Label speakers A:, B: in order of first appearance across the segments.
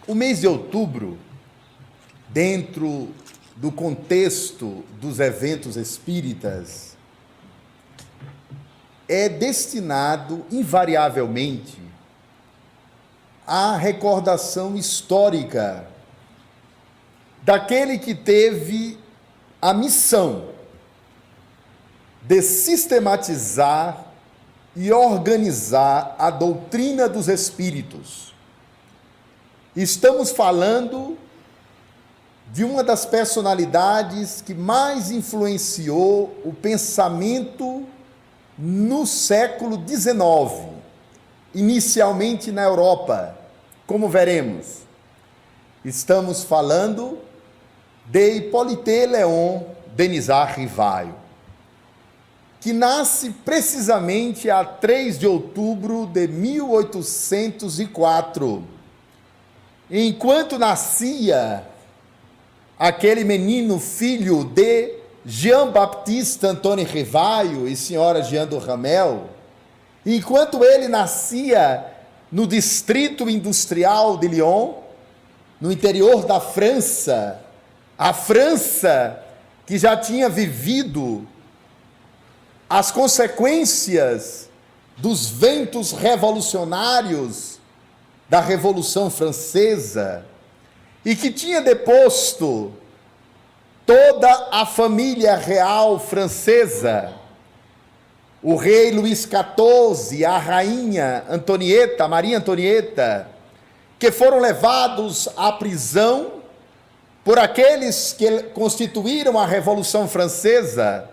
A: O mês de outubro, dentro do contexto dos eventos espíritas, é destinado invariavelmente à recordação histórica daquele que teve a missão de sistematizar e organizar a doutrina dos espíritos. Estamos falando de uma das personalidades que mais influenciou o pensamento no século XIX, inicialmente na Europa, como veremos. Estamos falando de Hippolyte Léon Denisard Rivaio, que nasce precisamente a 3 de outubro de 1804. Enquanto nascia aquele menino filho de Jean-Baptiste Antônio Rivaio e senhora Jean do Ramel, enquanto ele nascia no distrito industrial de Lyon, no interior da França, a França que já tinha vivido as consequências dos ventos revolucionários da Revolução Francesa e que tinha deposto toda a família real francesa, o rei Luís XIV, a rainha Antonieta, Maria Antonieta, que foram levados à prisão por aqueles que constituíram a Revolução Francesa.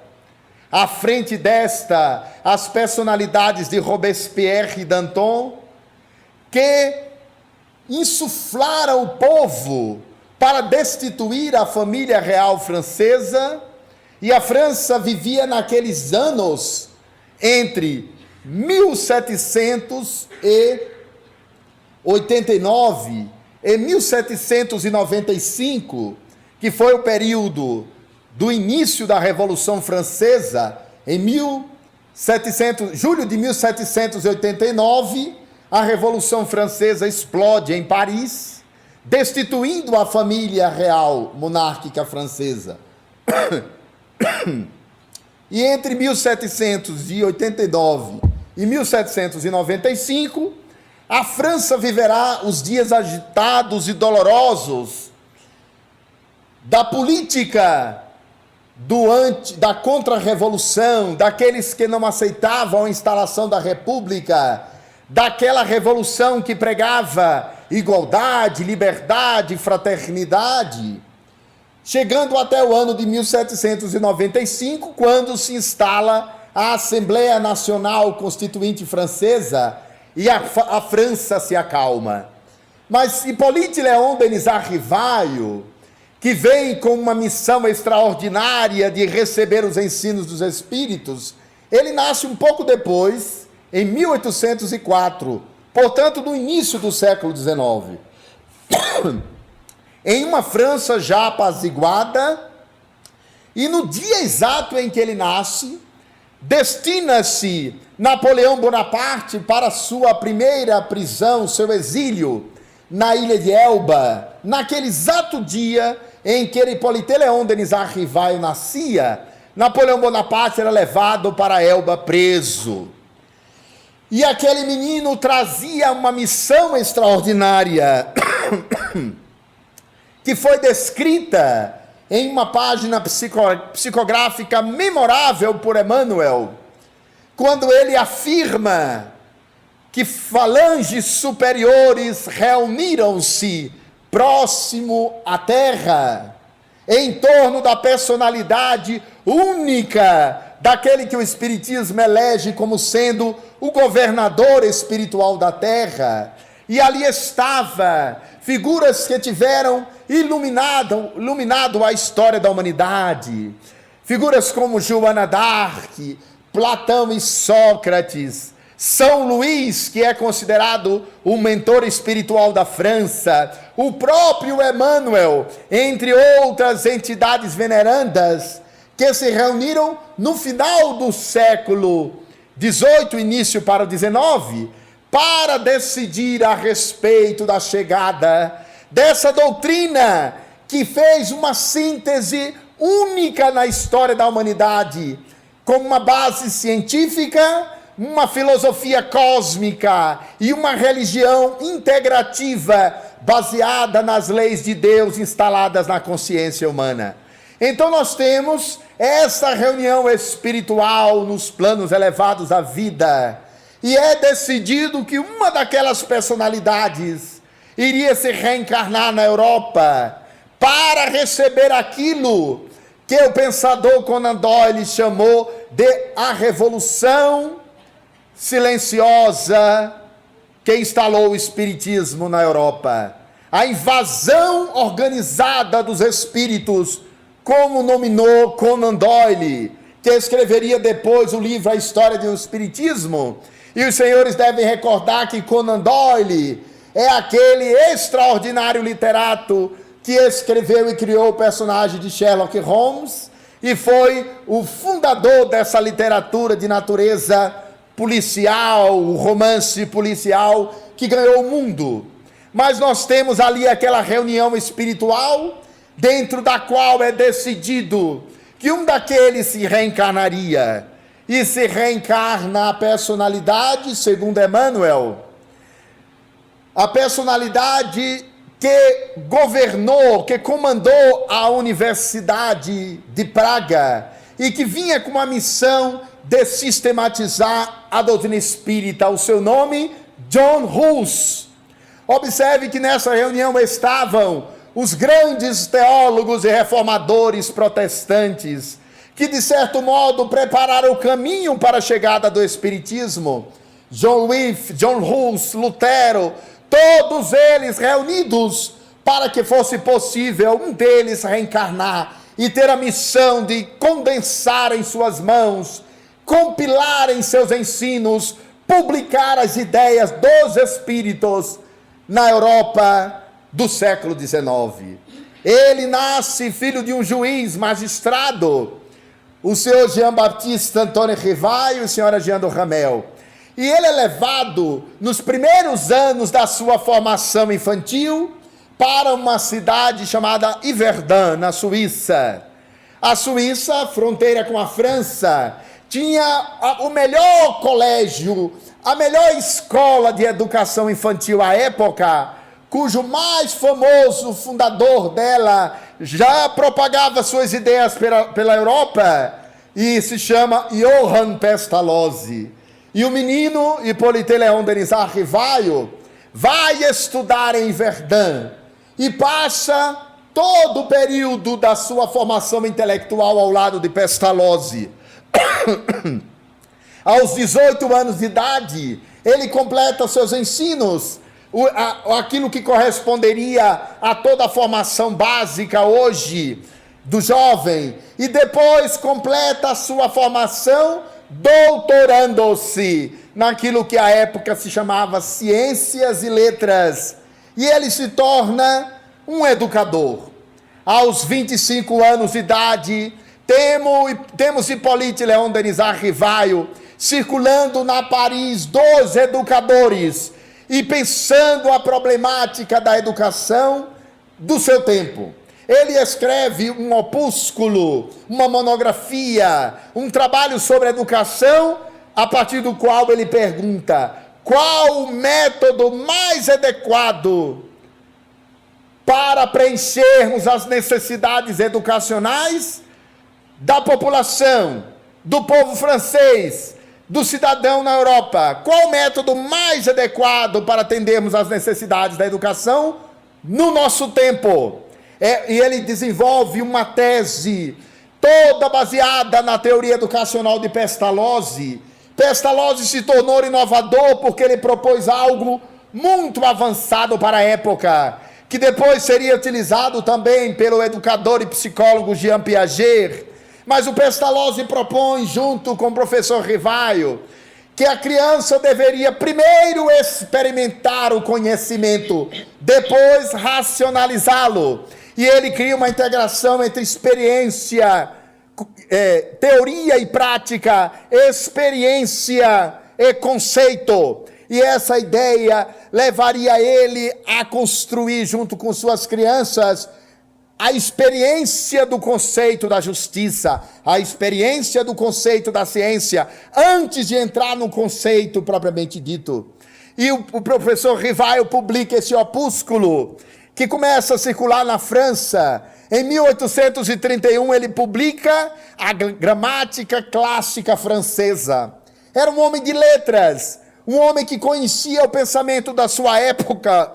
A: À frente desta, as personalidades de Robespierre e Danton, que insuflaram o povo para destituir a família real francesa, e a França vivia naqueles anos entre 1789 e 1795, que foi o período do início da Revolução Francesa. Em julho de 1789, a Revolução Francesa explode em Paris, destituindo a família real monárquica francesa. E entre 1789 e 1795, a França viverá os dias agitados e dolorosos da política da contra-revolução, daqueles que não aceitavam a instalação da República, daquela revolução que pregava igualdade, liberdade, fraternidade, chegando até o ano de 1795, quando se instala a Assembleia Nacional Constituinte Francesa e a França se acalma. Mas Hippolyte Léon Denisard Rivaio, que vem com uma missão extraordinária de receber os ensinos dos espíritos, ele nasce um pouco depois, em 1804, portanto, no início do século XIX, em uma França já apaziguada, e no dia exato em que ele nasce, destina-se Napoleão Bonaparte para sua primeira prisão, seu exílio, na ilha de Elba. Naquele exato dia em que Hippolyte Léon Denisard Rivaio nascia, Napoleão Bonaparte era levado para Elba preso. E aquele menino trazia uma missão extraordinária, que foi descrita em uma página psicográfica memorável por Emmanuel, quando ele afirma que falanges superiores reuniram-se próximo à terra, em torno da personalidade única daquele que o Espiritismo elege como sendo o governador espiritual da terra. E ali estava figuras que tiveram iluminado a história da humanidade, figuras como Joana d'Arc, Platão e Sócrates, São Luís, que é considerado o mentor espiritual da França, o próprio Emmanuel, entre outras entidades venerandas, que se reuniram no final do século XVIII, início para o XIX, para decidir a respeito da chegada dessa doutrina que fez uma síntese única na história da humanidade, com uma base científica, uma filosofia cósmica e uma religião integrativa baseada nas leis de Deus instaladas na consciência humana. Então nós temos essa reunião espiritual nos planos elevados da vida, e é decidido que uma daquelas personalidades iria se reencarnar na Europa para receber aquilo que o pensador Conan Doyle chamou de a revolução silenciosa que instalou o espiritismo na Europa. A invasão organizada dos espíritos, como nominou Conan Doyle, que escreveria depois o livro A História do Espiritismo. E os senhores devem recordar que Conan Doyle é aquele extraordinário literato que escreveu e criou o personagem de Sherlock Holmes e foi o fundador dessa literatura de natureza policial, o romance policial que ganhou o mundo. Mas nós temos ali aquela reunião espiritual, dentro da qual é decidido que um daqueles se reencarnaria, e se reencarna a personalidade, segundo Emmanuel, a personalidade que governou, que comandou a Universidade de Praga e que vinha com uma missão de sistematizar a doutrina espírita. O seu nome, John Hus. Observe que nessa reunião estavam os grandes teólogos e reformadores protestantes, que de certo modo prepararam o caminho para a chegada do Espiritismo. John Wycliffe, John Hus, Lutero, todos eles reunidos para que fosse possível um deles reencarnar e ter a missão de condensar em suas mãos, compilar em seus ensinos, publicar as ideias dos espíritos na Europa do século XIX. Ele nasce filho de um juiz magistrado, o senhor Jean-Baptiste Antônio Rivaio e a senhora Jean do Ramel. E ele é levado, nos primeiros anos da sua formação infantil, para uma cidade chamada Yverdun, na Suíça. A Suíça, fronteira com a França, tinha o melhor colégio, a melhor escola de educação infantil à época, cujo mais famoso fundador dela já propagava suas ideias pela Europa, e se chama Johann Pestalozzi. E o menino Hippolyte Léon Denisard Rivaio vai estudar em Verdun e passa todo o período da sua formação intelectual ao lado de Pestalozzi. Aos 18 anos de idade, ele completa seus ensinos, aquilo que corresponderia a toda a formação básica hoje do jovem, e depois completa a sua formação doutorando-se naquilo que à época se chamava ciências e letras, e ele se torna um educador. Aos 25 anos de idade, temos Hippolyte Léon Denisard Rivaio circulando na Paris dos educadores e pensando a problemática da educação do seu tempo. Ele escreve um opúsculo, uma monografia, um trabalho sobre educação, a partir do qual ele pergunta: qual o método mais adequado para preenchermos as necessidades educacionais da população, do povo francês, do cidadão na Europa? Qual o método mais adequado para atendermos às necessidades da educação no nosso tempo? E ele desenvolve uma tese toda baseada na teoria educacional de Pestalozzi. Pestalozzi se tornou inovador porque ele propôs algo muito avançado para a época, que depois seria utilizado também pelo educador e psicólogo Jean Piaget. Mas o Pestalozzi propõe, junto com o professor Rivaio, que a criança deveria primeiro experimentar o conhecimento, depois racionalizá-lo. E ele cria uma integração entre experiência, teoria e prática, experiência e conceito. e essa ideia levaria ele a construir, junto com suas crianças, a experiência do conceito da justiça, a experiência do conceito da ciência, antes de entrar no conceito propriamente dito. E o professor Rivail publica esse opúsculo, que começa a circular na França. Em 1831, ele publica a Gramática Clássica Francesa. Era um homem de letras, um homem que conhecia o pensamento da sua época,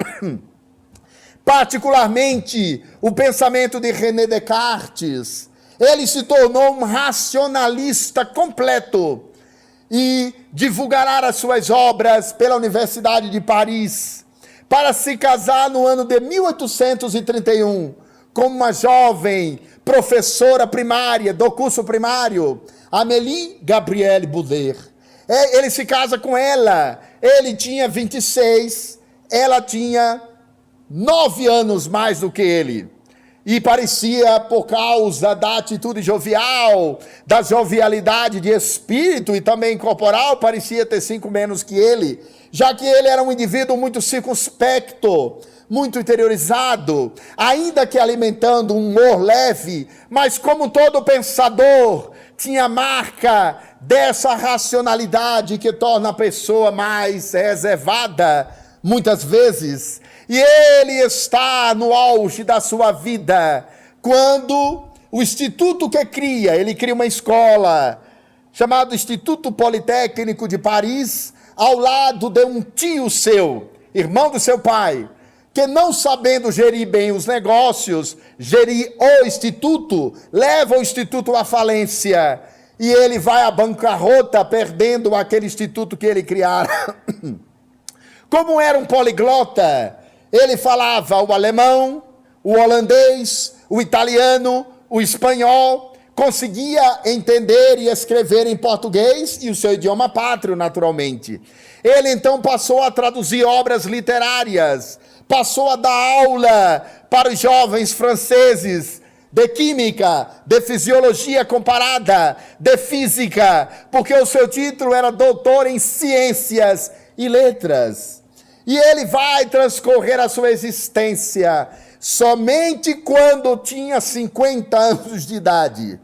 A: particularmente o pensamento de René Descartes. Ele se tornou um racionalista completo e divulgará as suas obras pela Universidade de Paris, para se casar no ano de 1831 com uma jovem professora primária, do curso primário, Amélie Gabrielle Bouder. Ele se casa com ela, ele tinha 26, ela tinha 9 anos mais do que ele, e parecia, por causa da atitude jovial, da jovialidade de espírito e também corporal, parecia ter 5 menos que ele, já que ele era um indivíduo muito circunspecto, muito interiorizado, ainda que alimentando um humor leve, mas como todo pensador, tinha a marca dessa racionalidade que torna a pessoa mais reservada, muitas vezes. E ele está no auge da sua vida, quando o instituto que cria, ele cria uma escola, chamado Instituto Politécnico de Paris, ao lado de um tio seu, irmão do seu pai, que não sabendo gerir bem os negócios, gerir o instituto, leva o instituto à falência, e ele vai à bancarrota, perdendo aquele instituto que ele criara. Como era um poliglota, ele falava o alemão, o holandês, o italiano, o espanhol, conseguia entender e escrever em português e o seu idioma pátrio, naturalmente. Ele então passou a traduzir obras literárias, passou a dar aula para os jovens franceses de química, de fisiologia comparada, de física, porque o seu título era doutor em ciências e letras. E ele vai transcorrer a sua existência somente quando tinha 50 anos de idade.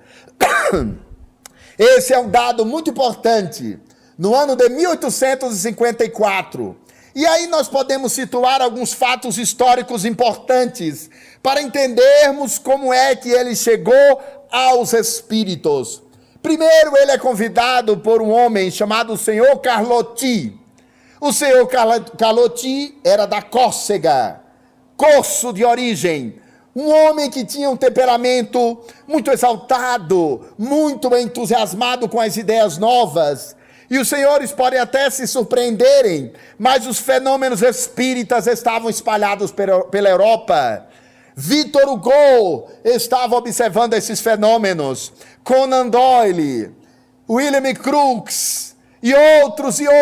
A: Esse é um dado muito importante. No ano de 1854. E aí nós podemos situar alguns fatos históricos importantes para entendermos como é que ele chegou aos espíritos. Primeiro, ele é convidado por um homem chamado Senhor Carlotti. O senhor Carlotti era da Córcega, corso de origem, um homem que tinha um temperamento muito exaltado, muito entusiasmado com as ideias novas. E os senhores podem até se surpreenderem, mas os fenômenos espíritas estavam espalhados pela Europa. Victor Hugo estava observando esses fenômenos, Conan Doyle, William Crookes, e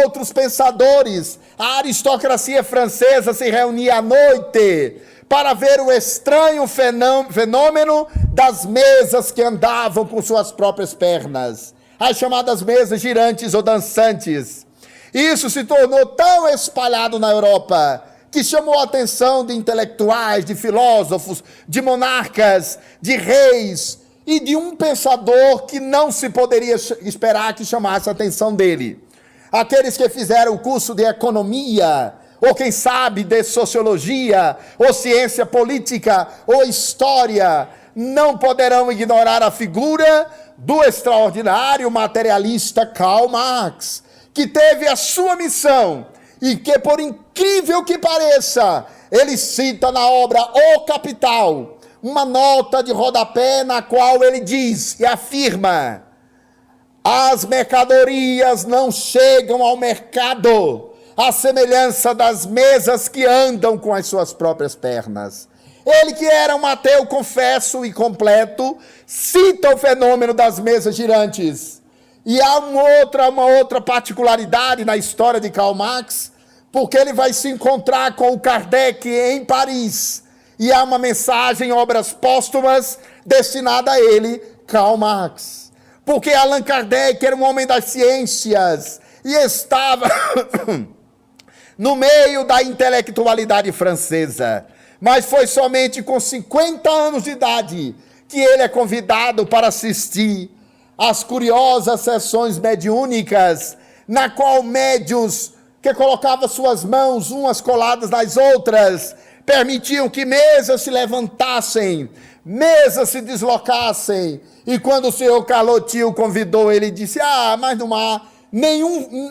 A: outros pensadores. A aristocracia francesa se reunia à noite para ver o estranho fenômeno das mesas que andavam com suas próprias pernas, as chamadas mesas girantes ou dançantes. Isso se tornou tão espalhado na Europa que chamou a atenção de intelectuais, de filósofos, de monarcas, de reis, e de um pensador que não se poderia esperar que chamasse a atenção dele. Aqueles que fizeram o curso de economia, ou quem sabe de sociologia, ou ciência política, ou história, não poderão ignorar a figura do extraordinário materialista Karl Marx, que teve a sua missão, e que, por incrível que pareça, ele cita na obra O Capital, uma nota de rodapé na qual ele diz e afirma: as mercadorias não chegam ao mercado à semelhança das mesas que andam com as suas próprias pernas. Ele, que era um ateu confesso e completo, cita o fenômeno das mesas girantes. E há uma outra particularidade na história de Karl Marx, porque ele vai se encontrar com o Kardec em Paris, e há uma mensagem em obras póstumas destinada a ele, Karl Marx. Porque Allan Kardec era um homem das ciências e estava no meio da intelectualidade francesa. Mas foi somente com 50 anos de idade que ele é convidado para assistir às curiosas sessões mediúnicas, na qual médiuns que colocavam suas mãos umas coladas nas outras, permitiam que mesas se levantassem, mesas se deslocassem. E quando o senhor Carlotti convidou, ele disse: mas não há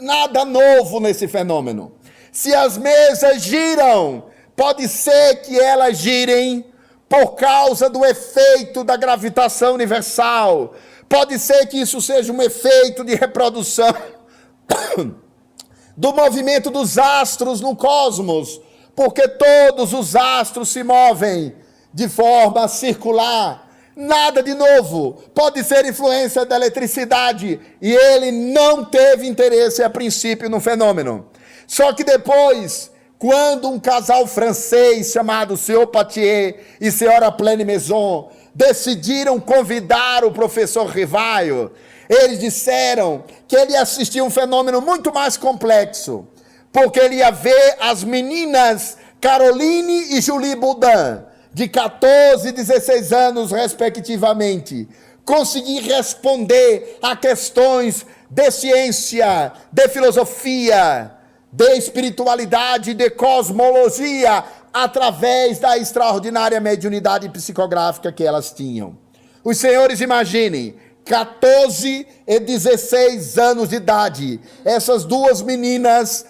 A: nada novo nesse fenômeno. Se as mesas giram, pode ser que elas girem por causa do efeito da gravitação universal. Pode ser que isso seja um efeito de reprodução do movimento dos astros no cosmos, porque todos os astros se movem de forma circular. Nada de novo. Pode ser influência da eletricidade. E ele não teve interesse a princípio no fenômeno. Só que depois, quando um casal francês chamado Sr. Patier e Sra. Pleine Maison decidiram convidar o professor Rivaio, eles disseram que ele ia assistir um fenômeno muito mais complexo, porque ele ia ver as meninas Caroline e Julie Boudin, de 14 e 16 anos, respectivamente, conseguir responder a questões de ciência, de filosofia, de espiritualidade, de cosmologia, através da extraordinária mediunidade psicográfica que elas tinham. Os senhores imaginem, 14 e 16 anos de idade, essas duas meninas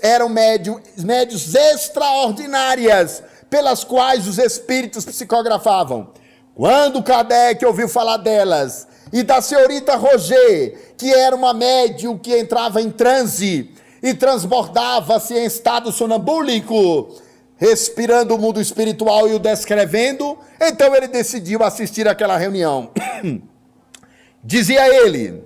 A: eram médios extraordinárias, pelas quais os espíritos psicografavam. Quando Kardec ouviu falar delas, e da senhorita Roger, que era uma médium que entrava em transe e transbordava-se em estado sonambúlico, respirando o mundo espiritual e o descrevendo, então ele decidiu assistir àquela reunião. Dizia ele: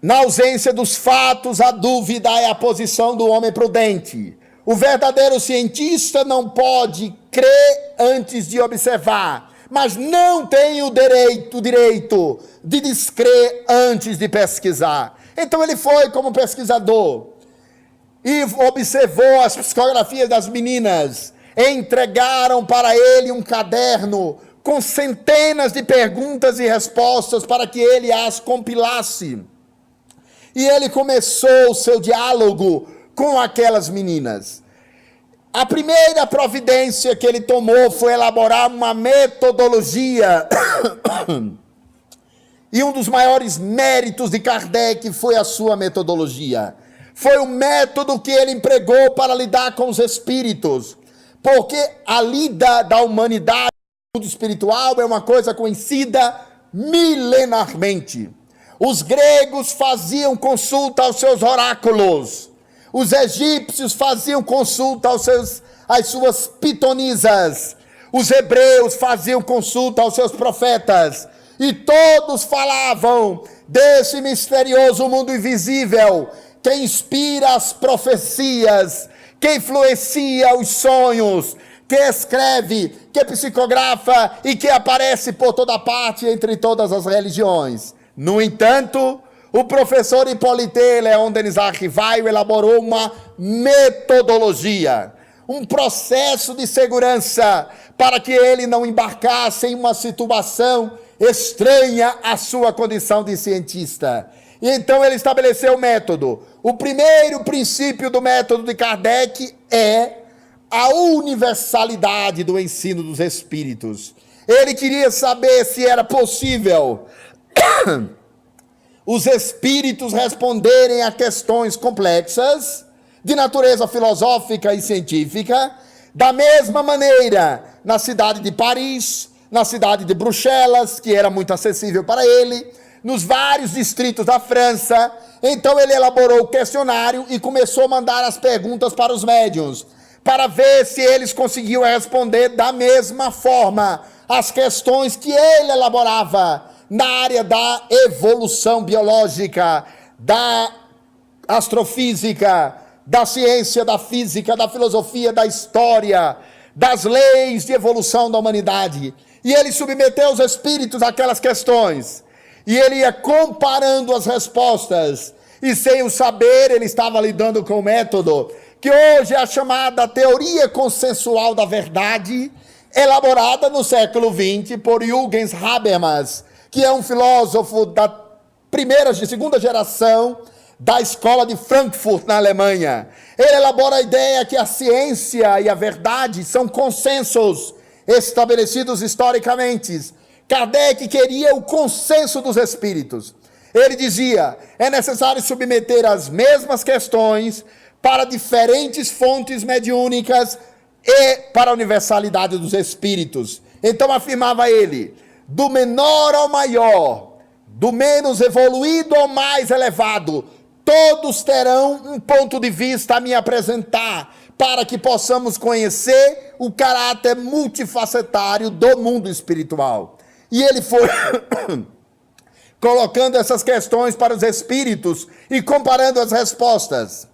A: na ausência dos fatos, a dúvida é a posição do homem prudente. O verdadeiro cientista não pode crer antes de observar, mas não tem o direito de descrer antes de pesquisar. Então ele foi como pesquisador e observou as psicografias das meninas. Entregaram para ele um caderno com centenas de perguntas e respostas para que ele as compilasse. E ele começou o seu diálogo com aquelas meninas. A primeira providência que ele tomou foi elaborar uma metodologia. E um dos maiores méritos de Kardec foi a sua metodologia. Foi o método que ele empregou para lidar com os espíritos. Porque a lida da humanidade no mundo espiritual é uma coisa conhecida milenarmente. Os gregos faziam consulta aos seus oráculos. Os egípcios faziam consulta às suas pitonisas. Os hebreus faziam consulta aos seus profetas. E todos falavam desse misterioso mundo invisível que inspira as profecias, que influencia os sonhos, que escreve, que psicografa e que aparece por toda parte entre todas as religiões. No entanto, o professor Hippolyte Léon Denis Rivaio elaborou uma metodologia, um processo de segurança para que ele não embarcasse em uma situação estranha à sua condição de cientista. E então ele estabeleceu o método. O primeiro princípio do método de Kardec é a universalidade do ensino dos espíritos. Ele queria saber se era possível os espíritos responderem a questões complexas de natureza filosófica e científica, da mesma maneira na cidade de Paris, na cidade de Bruxelas, que era muito acessível para ele, nos vários distritos da França. Então ele elaborou o questionário e começou a mandar as perguntas para os médiuns, para ver se eles conseguiam responder da mesma forma as questões que ele elaborava na área da evolução biológica, da astrofísica, da ciência da física, da filosofia, da história, das leis de evolução da humanidade. E ele submeteu os espíritos àquelas questões. E ele ia comparando as respostas. e sem o saber ele estava lidando com o método que hoje é a chamada teoria consensual da verdade, elaborada no século XX por Jürgen Habermas, que é um filósofo da segunda geração da escola de Frankfurt, na Alemanha. Ele elabora a ideia que a ciência e a verdade são consensos estabelecidos historicamente. Kardec queria o consenso dos espíritos. Ele dizia, é necessário submeter as mesmas questões para diferentes fontes mediúnicas e para a universalidade dos espíritos. Então afirmava ele, do menor ao maior, do menos evoluído ao mais elevado, todos terão um ponto de vista a me apresentar, para que possamos conhecer o caráter multifacetário do mundo espiritual. E ele foi colocando essas questões para os espíritos e comparando as respostas.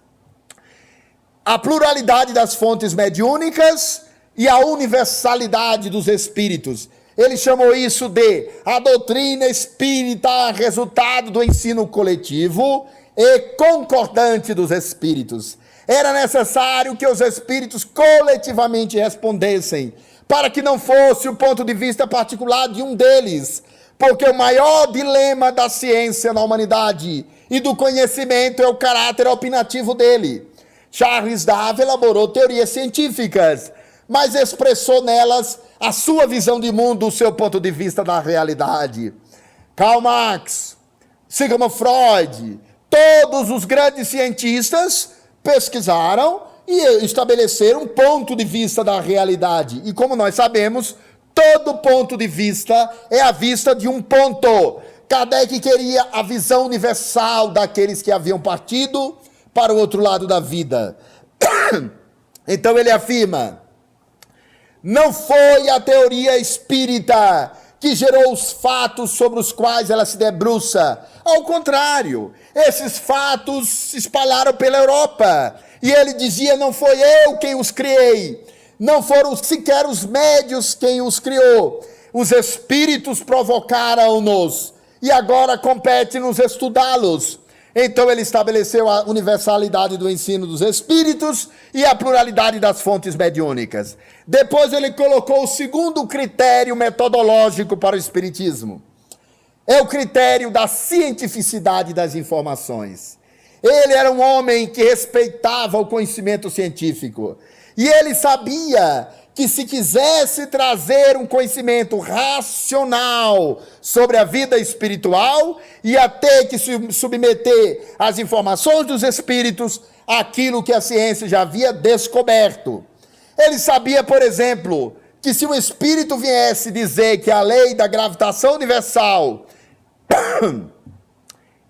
A: A pluralidade das fontes mediúnicas e a universalidade dos espíritos. Ele chamou isso de a doutrina espírita, resultado do ensino coletivo e concordante dos espíritos. Era necessário que os espíritos coletivamente respondessem, para que não fosse o ponto de vista particular de um deles, porque o maior dilema da ciência na humanidade e do conhecimento é o caráter opinativo dele. Charles Darwin elaborou teorias científicas, mas expressou nelas a sua visão de mundo, o seu ponto de vista da realidade. Karl Marx, Sigmund Freud, todos os grandes cientistas pesquisaram e estabeleceram um ponto de vista da realidade. E como nós sabemos, todo ponto de vista é a vista de um ponto. Kardec queria a visão universal daqueles que haviam partido para o outro lado da vida. Então ele afirma, não foi a teoria espírita que gerou os fatos sobre os quais ela se debruça. Ao contrário, esses fatos se espalharam pela Europa. E ele dizia, não foi eu quem os criei, não foram sequer os médios quem os criou. Os espíritos provocaram-nos e agora compete-nos estudá-los. Então ele estabeleceu a universalidade do ensino dos espíritos e a pluralidade das fontes mediúnicas. Depois ele colocou o segundo critério metodológico para o espiritismo. É o critério da cientificidade das informações. Ele era um homem que respeitava o conhecimento científico. E ele sabia que se quisesse trazer um conhecimento racional sobre a vida espiritual, ia ter que submeter as informações dos espíritos àquilo que a ciência já havia descoberto. Ele sabia, por exemplo, que se um espírito viesse dizer que a lei da gravitação universal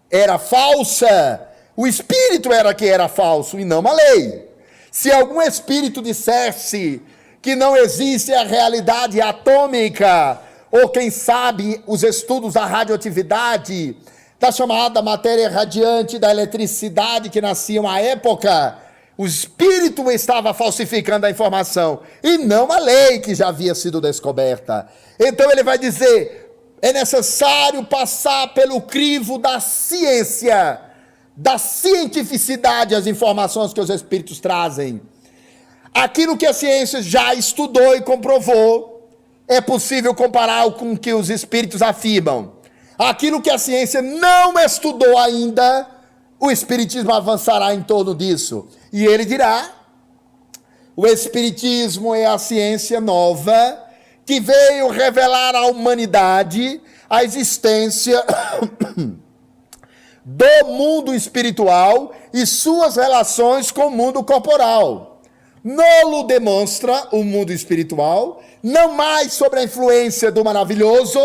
A: era falsa, o espírito era que era falso e não a lei. Se algum espírito dissesse que não existe a realidade atômica, ou quem sabe os estudos da radioatividade, da chamada matéria radiante, da eletricidade que nasciam à época, o espírito estava falsificando a informação, e não a lei que já havia sido descoberta. Então ele vai dizer, é necessário passar pelo crivo da ciência, da cientificidade, as informações que os espíritos trazem. Aquilo que a ciência já estudou e comprovou, é possível comparar com o que os espíritos afirmam. Aquilo que a ciência não estudou ainda, o espiritismo avançará em torno disso. E ele dirá, o espiritismo é a ciência nova que veio revelar à humanidade a existência do mundo espiritual e suas relações com o mundo corporal. Nolo demonstra o mundo espiritual, não mais sobre a influência do maravilhoso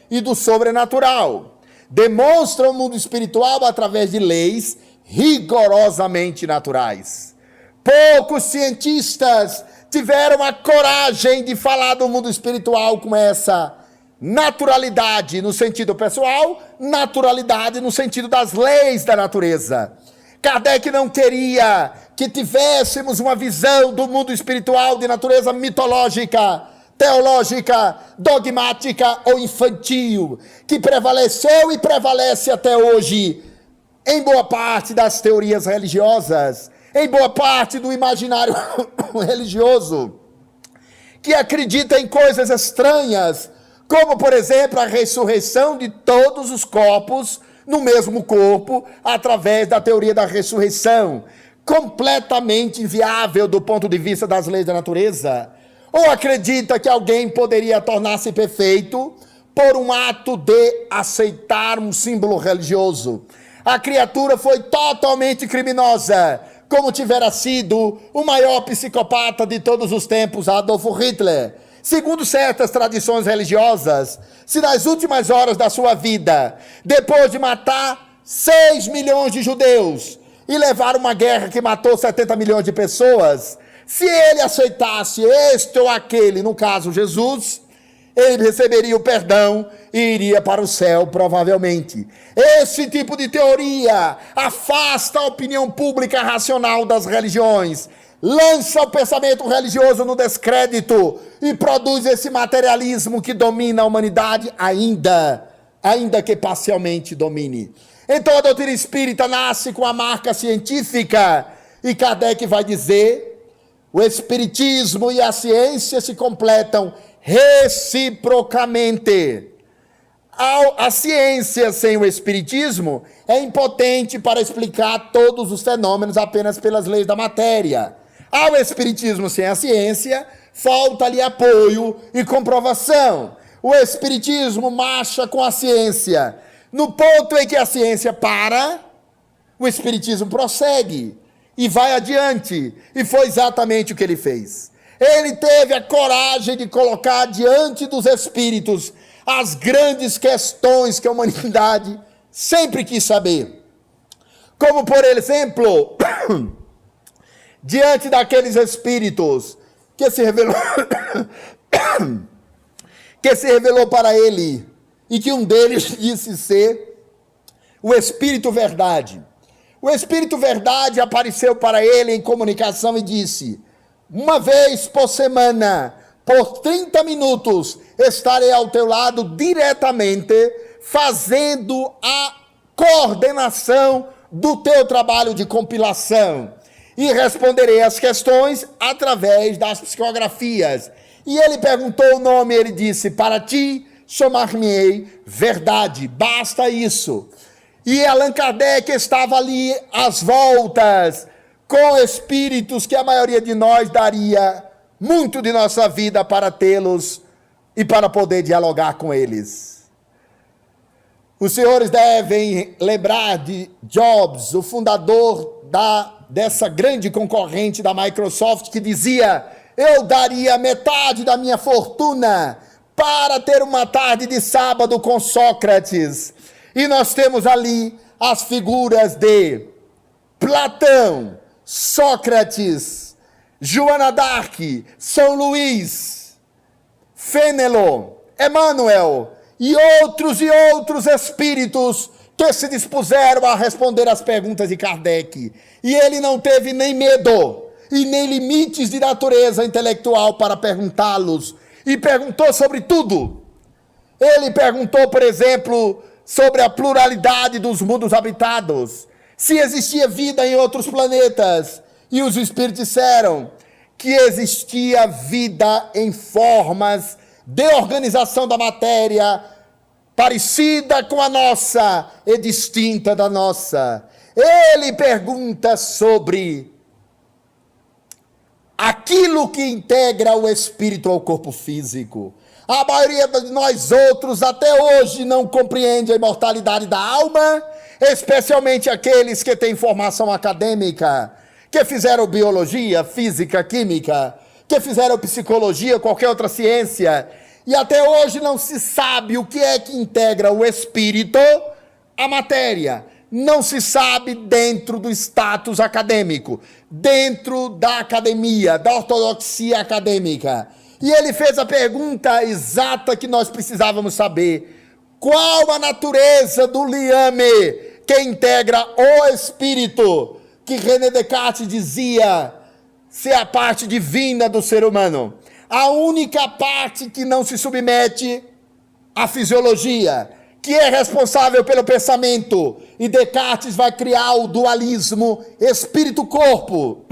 A: e do sobrenatural. Demonstra o mundo espiritual através de leis rigorosamente naturais. Poucos cientistas tiveram a coragem de falar do mundo espiritual com essa naturalidade no sentido pessoal, naturalidade no sentido das leis da natureza. Kardec não queria que tivéssemos uma visão do mundo espiritual de natureza mitológica, teológica, dogmática ou infantil, que prevaleceu e prevalece até hoje em boa parte das teorias religiosas, em boa parte do imaginário religioso, que acredita em coisas estranhas, como, por exemplo, a ressurreição de todos os corpos no mesmo corpo, através da teoria da ressurreição, completamente inviável do ponto de vista das leis da natureza. Ou acredita que alguém poderia tornar-se perfeito por um ato de aceitar um símbolo religioso. A criatura foi totalmente criminosa, como tivera sido o maior psicopata de todos os tempos, Adolf Hitler. Segundo certas tradições religiosas, se nas últimas horas da sua vida, depois de matar 6 milhões de judeus e levar uma guerra que matou 70 milhões de pessoas, se ele aceitasse este ou aquele, no caso Jesus, ele receberia o perdão e iria para o céu, provavelmente. Esse tipo de teoria afasta a opinião pública racional das religiões, lança o pensamento religioso no descrédito e produz esse materialismo que domina a humanidade ainda que parcialmente domine. Então a doutrina espírita nasce com a marca científica e Kardec vai dizer: o espiritismo e a ciência se completam reciprocamente. A ciência sem o espiritismo é impotente para explicar todos os fenômenos apenas pelas leis da matéria. Ao espiritismo sem a ciência, falta-lhe apoio e comprovação. O espiritismo marcha com a ciência. No ponto em que a ciência para, o espiritismo prossegue e vai adiante. E foi exatamente o que ele fez. Ele teve a coragem de colocar diante dos espíritos as grandes questões que a humanidade sempre quis saber. Como, por exemplo, diante daqueles espíritos que se revelou para ele, e que um deles disse ser o Espírito Verdade. O Espírito Verdade apareceu para ele em comunicação e disse: uma vez por semana, por 30 minutos, estarei ao teu lado diretamente, fazendo a coordenação do teu trabalho de compilação. E responderei as questões através das psicografias. E ele perguntou o nome, ele disse: para ti, chamar-me-ei Verdade, basta isso. E Allan Kardec estava ali às voltas, com espíritos que a maioria de nós daria muito de nossa vida para tê-los e para poder dialogar com eles. Os senhores devem lembrar de Jobs, o fundador dessa grande concorrente da Microsoft, que dizia: eu daria metade da minha fortuna para ter uma tarde de sábado com Sócrates. E nós temos ali as figuras de Platão, Sócrates, Joana d'Arc, São Luís, Fénelon, Emmanuel e outros espíritos que se dispuseram a responder às perguntas de Kardec. E ele não teve nem medo e nem limites de natureza intelectual para perguntá-los. E perguntou sobre tudo. Ele perguntou, por exemplo, sobre a pluralidade dos mundos habitados, se existia vida em outros planetas. E os espíritos disseram que existia vida em formas de organização da matéria parecida com a nossa e distinta da nossa. Ele pergunta sobre aquilo que integra o espírito ao corpo físico. A maioria de nós outros até hoje não compreende a imortalidade da alma, especialmente aqueles que têm formação acadêmica, que fizeram biologia, física, química, que fizeram psicologia, qualquer outra ciência, e até hoje não se sabe o que é que integra o espírito à matéria. Não se sabe dentro do status acadêmico, dentro da academia, da ortodoxia acadêmica. E ele fez a pergunta exata que nós precisávamos saber: qual a natureza do liame que integra o espírito, que René Descartes dizia ser a parte divina do ser humano, a única parte que não se submete à fisiologia, que é responsável pelo pensamento, e Descartes vai criar o dualismo espírito-corpo.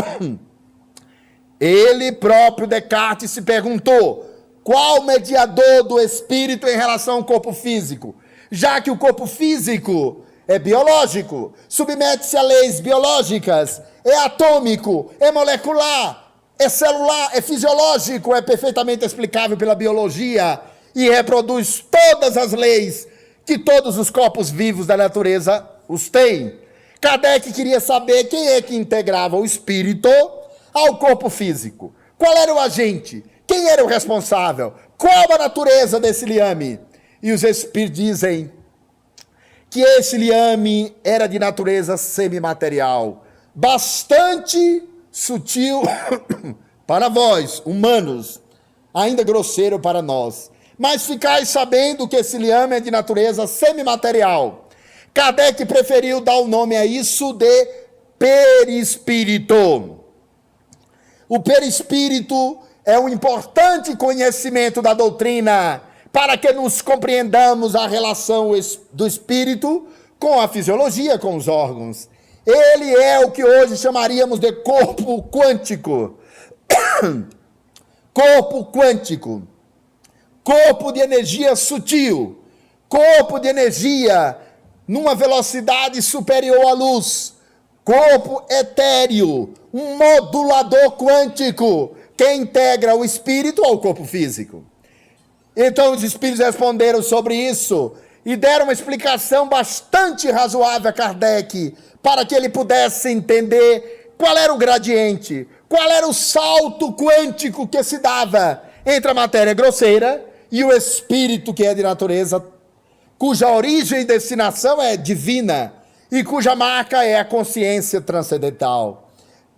A: Ele próprio, Descartes, se perguntou: qual o mediador do espírito em relação ao corpo físico? Já que o corpo físico é biológico, submete-se a leis biológicas, é atômico, é molecular, é celular, é fisiológico, é perfeitamente explicável pela biologia e reproduz todas as leis que todos os corpos vivos da natureza os têm. Kardec queria saber quem é que integrava o espírito ao corpo físico. Qual era o agente? Quem era o responsável? Qual a natureza desse liame? E os espíritos dizem que esse liame era de natureza semimaterial, bastante sutil para vós, humanos, ainda grosseiro para nós. Mas ficais sabendo que esse liame é de natureza semimaterial. Kardec preferiu dar o nome a isso de perispírito. O perispírito é um importante conhecimento da doutrina para que nos compreendamos a relação do espírito com a fisiologia, com os órgãos. Ele é o que hoje chamaríamos de corpo quântico. Corpo quântico. Corpo de energia sutil. Corpo de energia numa velocidade superior à luz. Corpo etéreo. Um modulador quântico que integra o espírito ao corpo físico. Então os espíritos responderam sobre isso e deram uma explicação bastante razoável a Kardec, para que ele pudesse entender qual era o gradiente, qual era o salto quântico que se dava entre a matéria grosseira e o espírito, que é de natureza, cuja origem e destinação é divina e cuja marca é a consciência transcendental.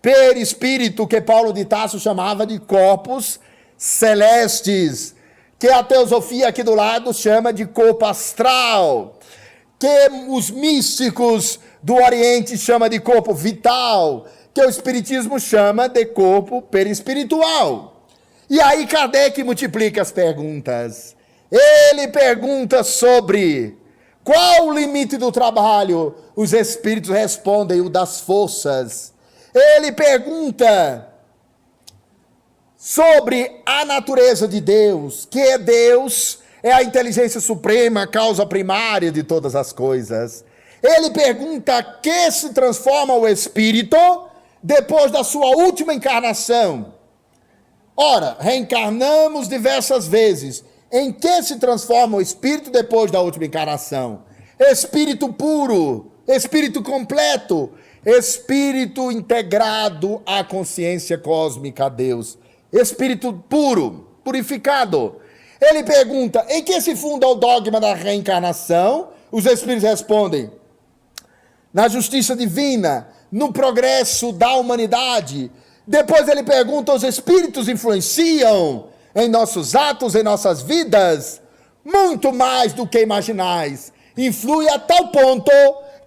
A: Perispírito, que Paulo de Tarso chamava de corpos celestes, que a teosofia aqui do lado chama de corpo astral, que os místicos do Oriente chamam de corpo vital, que o Espiritismo chama de corpo perispiritual. E aí Kardec multiplica as perguntas. Ele pergunta sobre qual o limite do trabalho. Os Espíritos respondem: o das forças. Ele pergunta sobre a natureza de Deus, que é Deus, é a inteligência suprema, a causa primária de todas as coisas. Ele pergunta que se transforma o espírito depois da sua última encarnação. Ora, reencarnamos diversas vezes. Em que se transforma o espírito depois da última encarnação? Espírito puro, espírito completo, espírito integrado à consciência cósmica, a Deus. Espírito puro, purificado. Ele pergunta: em que se funda o dogma da reencarnação? Os espíritos respondem: na justiça divina, no progresso da humanidade. Depois ele pergunta: os espíritos influenciam em nossos atos, em nossas vidas? Muito mais do que imaginais. Influi a tal ponto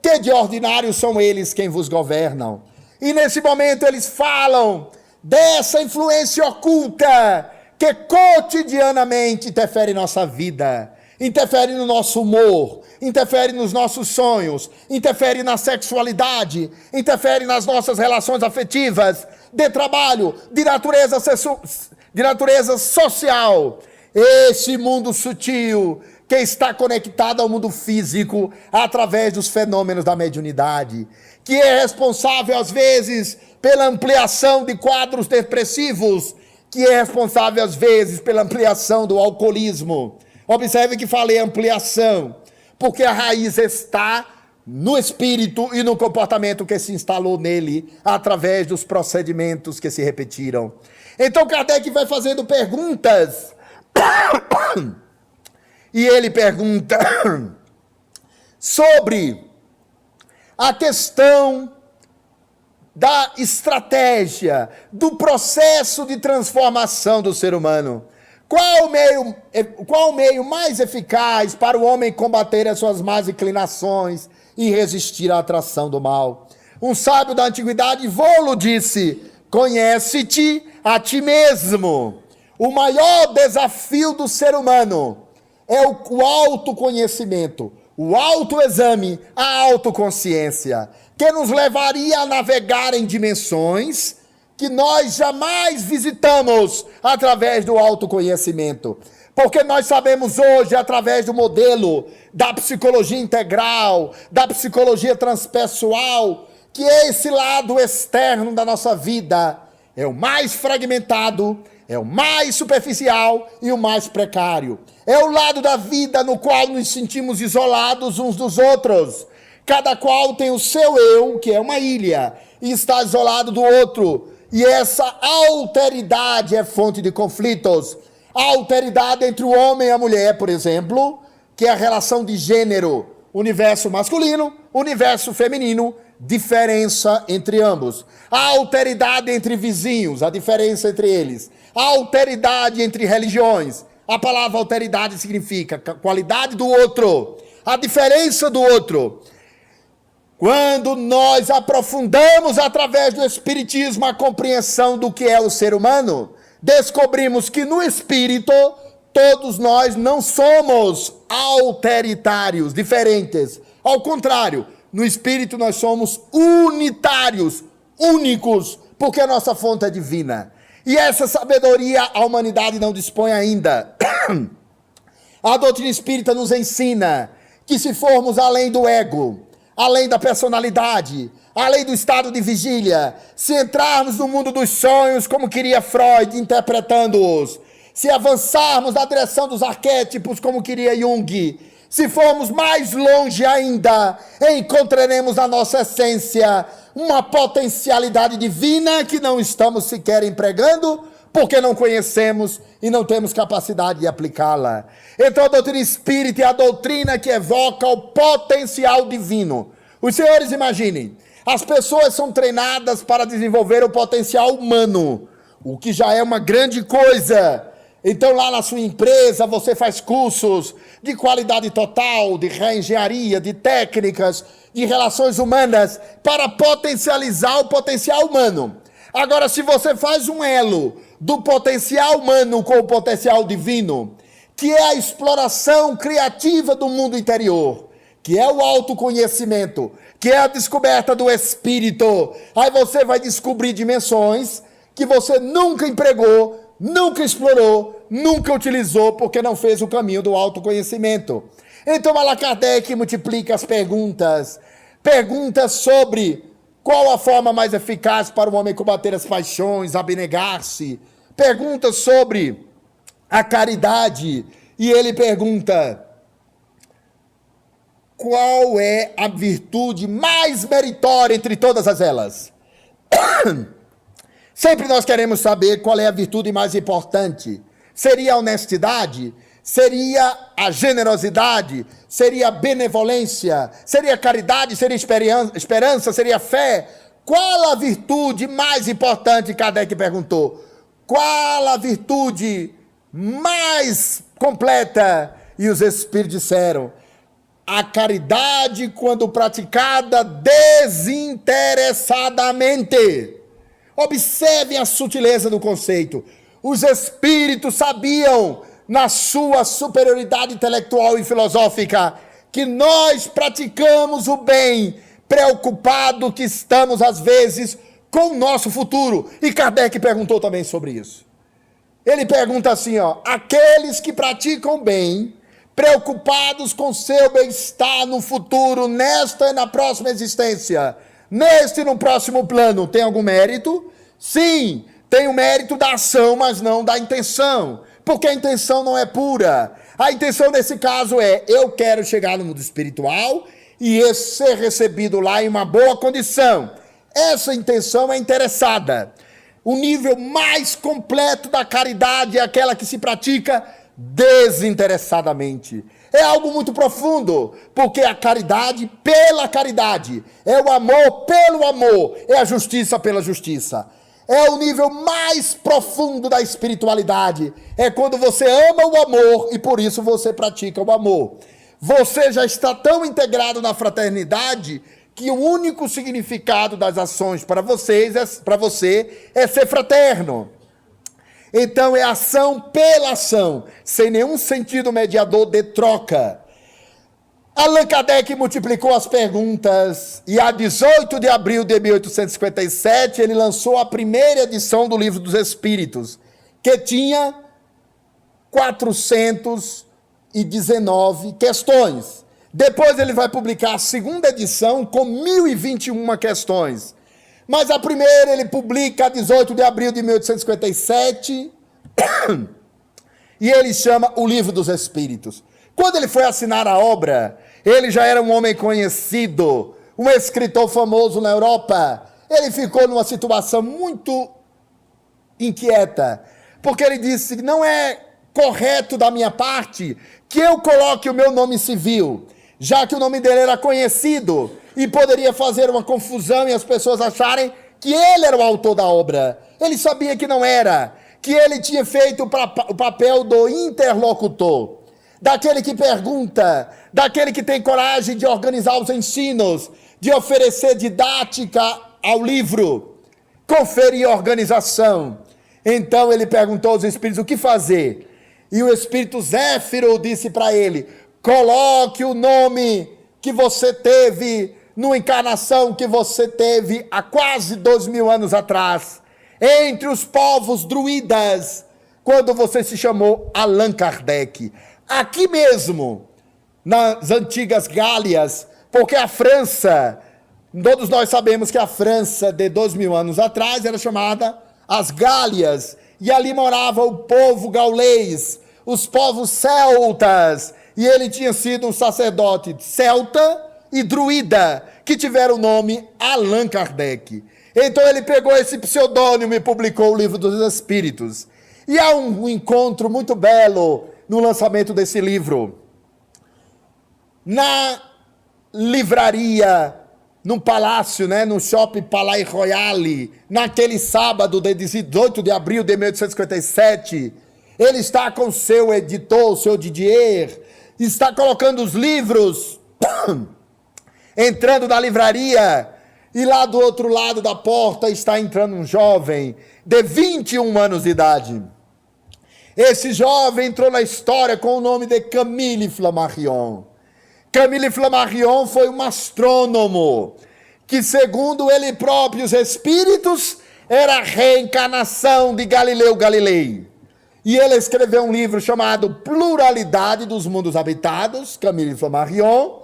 A: que de ordinário são eles quem vos governam. E nesse momento eles falam dessa influência oculta que cotidianamente interfere em nossa vida, interfere no nosso humor, interfere nos nossos sonhos, interfere na sexualidade, interfere nas nossas relações afetivas, de trabalho, de natureza social. Esse mundo sutil que está conectado ao mundo físico através dos fenômenos da mediunidade, que é responsável às vezes pela ampliação de quadros depressivos, que é responsável às vezes pela ampliação do alcoolismo. Observe que falei ampliação, porque a raiz está no espírito e no comportamento que se instalou nele através dos procedimentos que se repetiram. Então Kardec vai fazendo perguntas e ele pergunta sobre a questão da estratégia, do processo de transformação do ser humano. Qual o meio mais eficaz para o homem combater as suas más inclinações e resistir à atração do mal? Um sábio da antiguidade, Volo, disse: conhece-te a ti mesmo. O maior desafio do ser humano é o autoconhecimento, o autoexame, a autoconsciência, que nos levaria a navegar em dimensões que nós jamais visitamos através do autoconhecimento. Porque nós sabemos hoje, através do modelo da psicologia integral, da psicologia transpessoal, que esse lado externo da nossa vida é o mais fragmentado, é o mais superficial e o mais precário. É o lado da vida no qual nos sentimos isolados uns dos outros. Cada qual tem o seu eu, que é uma ilha, e está isolado do outro. E essa alteridade é fonte de conflitos. A alteridade entre o homem e a mulher, por exemplo, que é a relação de gênero, universo masculino, universo feminino, diferença entre ambos. A alteridade entre vizinhos, a diferença entre eles. A alteridade entre religiões. A palavra alteridade significa qualidade do outro, a diferença do outro. Quando nós aprofundamos através do Espiritismo a compreensão do que é o ser humano, descobrimos que no Espírito, todos nós não somos alteritários, diferentes. Ao contrário, no Espírito nós somos unitários, únicos, porque a nossa fonte é divina. E essa sabedoria a humanidade não dispõe ainda. A doutrina espírita nos ensina que se formos além do ego, além da personalidade, além do estado de vigília, se entrarmos no mundo dos sonhos, como queria Freud, interpretando-os, se avançarmos na direção dos arquétipos, como queria Jung, se formos mais longe ainda, encontraremos na nossa essência uma potencialidade divina que não estamos sequer empregando, porque não conhecemos e não temos capacidade de aplicá-la. Então a doutrina espírita é a doutrina que evoca o potencial divino. Os senhores imaginem, as pessoas são treinadas para desenvolver o potencial humano, o que já é uma grande coisa. Então lá na sua empresa você faz cursos de qualidade total, de reengenharia, de técnicas, de relações humanas, para potencializar o potencial humano. Agora, se você faz um elo do potencial humano com o potencial divino, que é a exploração criativa do mundo interior, que é o autoconhecimento, que é a descoberta do espírito, aí você vai descobrir dimensões que você nunca empregou, nunca explorou, nunca utilizou, porque não fez o caminho do autoconhecimento. Então Allan Kardec multiplica as perguntas sobre qual a forma mais eficaz para o homem combater as paixões, abnegar-se, perguntas sobre a caridade, e ele pergunta: qual é a virtude mais meritória entre todas as elas? Sempre nós queremos saber qual é a virtude mais importante. Seria a honestidade? Seria a generosidade? Seria a benevolência? Seria a caridade? Seria a esperança? Seria a fé? Qual a virtude mais importante? Kardec perguntou. Qual a virtude mais completa? E os espíritos disseram: a caridade quando praticada desinteressadamente. Observem a sutileza do conceito. Os espíritos sabiam, na sua superioridade intelectual e filosófica, que nós praticamos o bem, preocupado que estamos, às vezes, com o nosso futuro. E Kardec perguntou também sobre isso. Ele pergunta assim, aqueles que praticam bem, preocupados com seu bem-estar no futuro, nesta e na próxima existência, neste e no próximo plano, tem algum mérito? Sim, tem o mérito da ação, mas não da intenção, porque a intenção não é pura. A intenção nesse caso é: eu quero chegar no mundo espiritual e ser recebido lá em uma boa condição. Essa intenção é interessada. O nível mais completo da caridade é aquela que se pratica desinteressadamente. É algo muito profundo, porque a caridade pela caridade, é o amor pelo amor, é a justiça pela justiça. É o nível mais profundo da espiritualidade. É quando você ama o amor e por isso você pratica o amor. Você já está tão integrado na fraternidade que o único significado das ações para você é ser fraterno. Então é ação pela ação, sem nenhum sentido mediador de troca. Allan Kardec multiplicou as perguntas e a 18 de abril de 1857 ele lançou a primeira edição do Livro dos Espíritos, que tinha 419 questões. Depois ele vai publicar a segunda edição com 1021 questões. Mas a primeira ele publica a 18 de abril de 1857 e ele chama o Livro dos Espíritos. Quando ele foi assinar a obra, ele já era um homem conhecido, um escritor famoso na Europa. Ele ficou numa situação muito inquieta, porque ele disse: não é correto da minha parte que eu coloque o meu nome civil, já que o nome dele era conhecido e poderia fazer uma confusão e as pessoas acharem que ele era o autor da obra. Ele sabia que não era, que ele tinha feito o papel do interlocutor, daquele que pergunta, daquele que tem coragem de organizar os ensinos, de oferecer didática ao livro, conferir organização. Então ele perguntou aos espíritos o que fazer. E o espírito Zéfiro disse para ele: coloque o nome que você teve numa encarnação que você teve há quase 2000 anos atrás, entre os povos druidas, quando você se chamou Allan Kardec. Aqui mesmo, nas antigas Gálias, porque a França, todos nós sabemos que a França de 2000 anos atrás era chamada as Gálias, e ali morava o povo gaulês, os povos celtas, e ele tinha sido um sacerdote celta e druida, que tiveram o nome Allan Kardec. Então ele pegou esse pseudônimo e publicou o Livro dos Espíritos. E há um encontro muito belo no lançamento desse livro. Na livraria, num palácio, no Shopping Palais Royale, naquele sábado de 18 de abril de 1857, ele está com seu editor, o seu Didier, está colocando os livros, entrando na livraria, e lá do outro lado da porta está entrando um jovem de 21 anos de idade. Esse jovem entrou na história com o nome de Camille Flammarion. Camille Flammarion foi um astrônomo, que segundo ele próprio, os espíritos, era a reencarnação de Galileu Galilei. E ele escreveu um livro chamado Pluralidade dos Mundos Habitados, Camille Flammarion,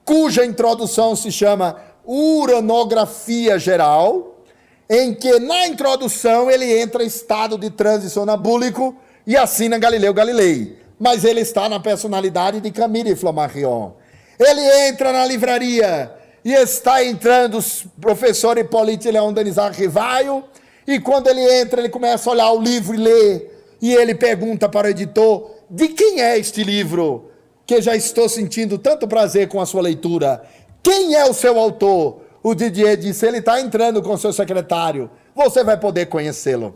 A: cuja introdução se chama Uranografia Geral, em que na introdução ele entra em estado de transe sonambúlico e assina Galileu Galilei, mas ele está na personalidade de Camille Flammarion. Ele entra na livraria e está entrando o professor Hippolyte Léon Denisard Rivaio, e quando ele entra, ele começa a olhar o livro e ler, e ele pergunta para o editor: de quem é este livro, que já estou sentindo tanto prazer com a sua leitura? Quem é o seu autor? O Didier disse: ele está entrando com o seu secretário, você vai poder conhecê-lo.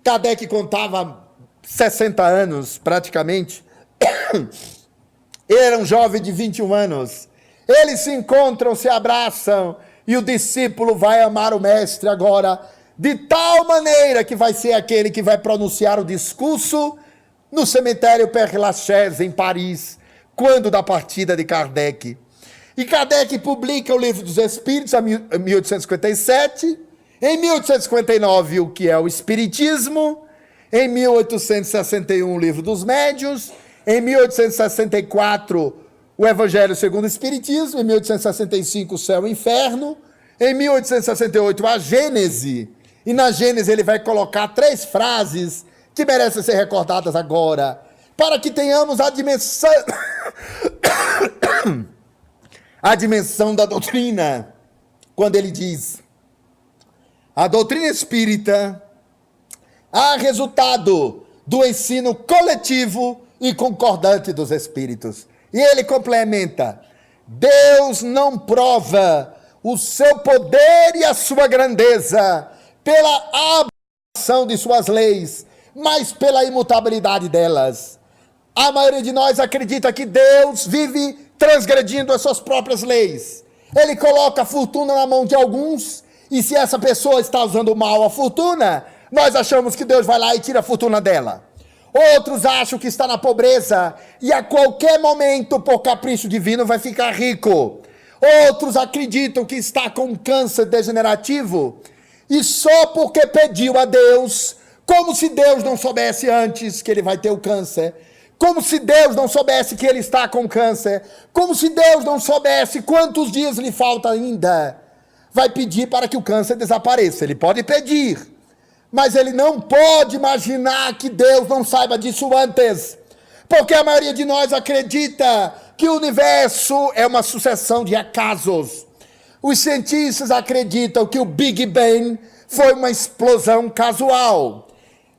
A: Kardec contava 60 anos, praticamente. Ele era um jovem de 21 anos. Eles se encontram, se abraçam, e o discípulo vai amar o mestre agora, de tal maneira que vai ser aquele que vai pronunciar o discurso no cemitério Père Lachaise, em Paris, quando da partida de Kardec. E Kardec publica o Livro dos Espíritos em 1857, em 1859 o que é o Espiritismo, em 1861 o Livro dos Médiuns, em 1864 o Evangelho segundo o Espiritismo, em 1865 o Céu e o Inferno, em 1868 a Gênese, e na Gênese ele vai colocar 3 frases que merecem ser recordadas agora, para que tenhamos a dimensão da doutrina, quando ele diz: a doutrina espírita é resultado do ensino coletivo e concordante dos espíritos. E ele complementa: Deus não prova o seu poder e a sua grandeza pela aberração de suas leis, mas pela imutabilidade delas. A maioria de nós acredita que Deus vive transgredindo as suas próprias leis. Ele coloca a fortuna na mão de alguns, e se essa pessoa está usando mal a fortuna, nós achamos que Deus vai lá e tira a fortuna dela. Outros acham que está na pobreza e a qualquer momento, por capricho divino, vai ficar rico. Outros acreditam que está com câncer degenerativo e só porque pediu a Deus, como se Deus não soubesse antes que ele vai ter o câncer, como se Deus não soubesse que ele está com câncer, como se Deus não soubesse quantos dias lhe falta ainda, vai pedir para que o câncer desapareça. Ele pode pedir, mas ele não pode imaginar que Deus não saiba disso antes, porque a maioria de nós acredita que o universo é uma sucessão de acasos. Os cientistas acreditam que o Big Bang foi uma explosão casual.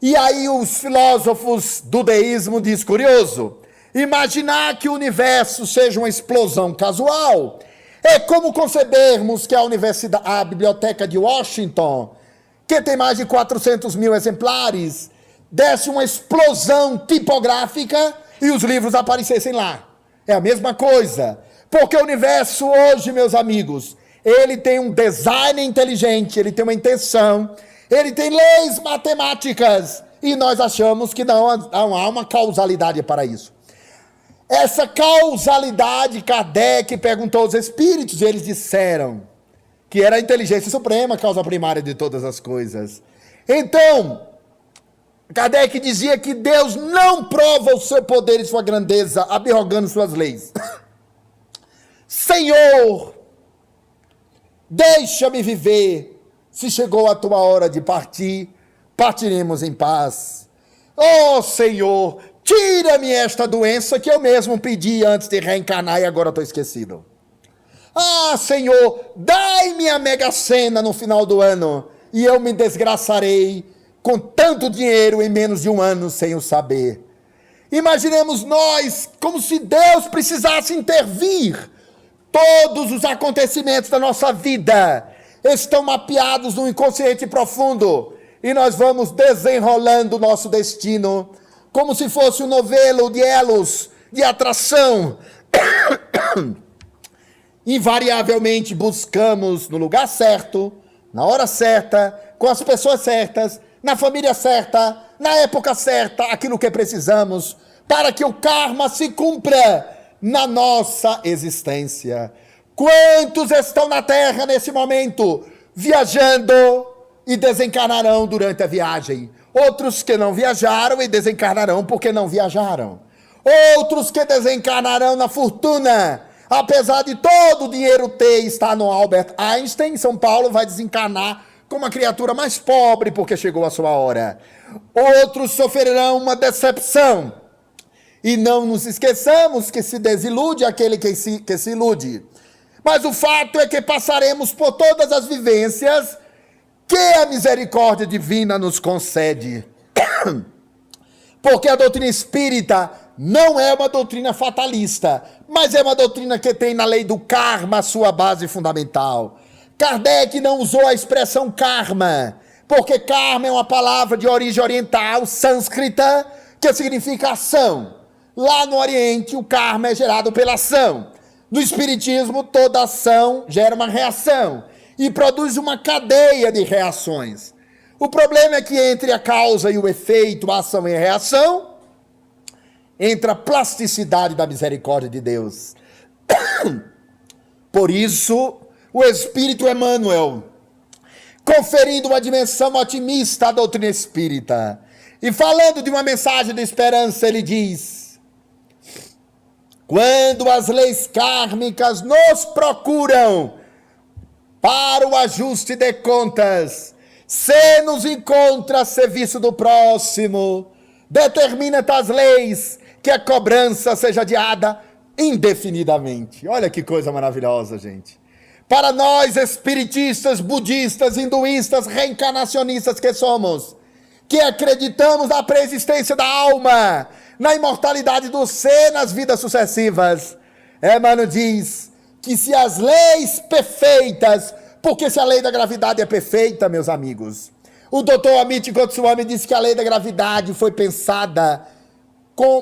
A: E aí os filósofos do deísmo dizem, curioso, imaginar que o universo seja uma explosão casual é como concebermos que a Biblioteca de Washington, que tem mais de 400 mil exemplares, desse uma explosão tipográfica e os livros aparecessem lá. É a mesma coisa, porque o universo hoje, meus amigos, ele tem um design inteligente, ele tem uma intenção, ele tem leis matemáticas, e nós achamos que não há uma causalidade para isso. Essa causalidade, Kardec perguntou aos espíritos, e eles disseram que era a inteligência suprema, a causa primária de todas as coisas. Então, Kardec dizia que Deus não prova o seu poder e sua grandeza, abrogando suas leis. Senhor, deixa-me viver, se chegou a tua hora de partir, partiremos em paz. Oh Senhor, tira-me esta doença que eu mesmo pedi antes de reencarnar e agora estou esquecido. Ah, Senhor, dai-me a Mega Sena no final do ano e eu me desgraçarei com tanto dinheiro em menos de um ano sem o saber. Imaginemos nós como se Deus precisasse intervir. Todos os acontecimentos da nossa vida estão mapeados no inconsciente profundo e nós vamos desenrolando o nosso destino como se fosse um novelo de elos, de atração. Invariavelmente buscamos no lugar certo, na hora certa, com as pessoas certas, na família certa, na época certa, aquilo que precisamos, para que o karma se cumpra na nossa existência. Quantos estão na Terra nesse momento, viajando e desencarnarão durante a viagem? Outros que não viajaram e desencarnarão porque não viajaram. Outros que desencarnarão na fortuna, apesar de todo o dinheiro ter e estar no Albert Einstein, São Paulo vai desencarnar como uma criatura mais pobre porque chegou a sua hora. Outros sofrerão uma decepção. E não nos esqueçamos que se desilude aquele que se ilude. Mas o fato é que passaremos por todas as vivências que a misericórdia divina nos concede. Porque a doutrina espírita não é uma doutrina fatalista, mas é uma doutrina que tem na lei do karma a sua base fundamental. Kardec não usou a expressão karma, porque karma é uma palavra de origem oriental, sânscrita, que significa ação. Lá no Oriente, o karma é gerado pela ação. No Espiritismo, toda ação gera uma reação e produz uma cadeia de reações. O problema é que entre a causa e o efeito, a ação e a reação, entra a plasticidade da misericórdia de Deus. Por isso, o Espírito Emmanuel, conferindo uma dimensão otimista à doutrina espírita, e falando de uma mensagem de esperança, ele diz: quando as leis kármicas nos procuram para o ajuste de contas, se nos encontra a serviço do próximo, determina as leis que a cobrança seja adiada indefinidamente. Olha que coisa maravilhosa, gente. Para nós espiritistas, budistas, hinduístas, reencarnacionistas que somos, que acreditamos na preexistência da alma, na imortalidade do ser nas vidas sucessivas, Emmanuel diz que se as leis perfeitas, porque se a lei da gravidade é perfeita, meus amigos, o Dr. Amit Goswami disse que a lei da gravidade foi pensada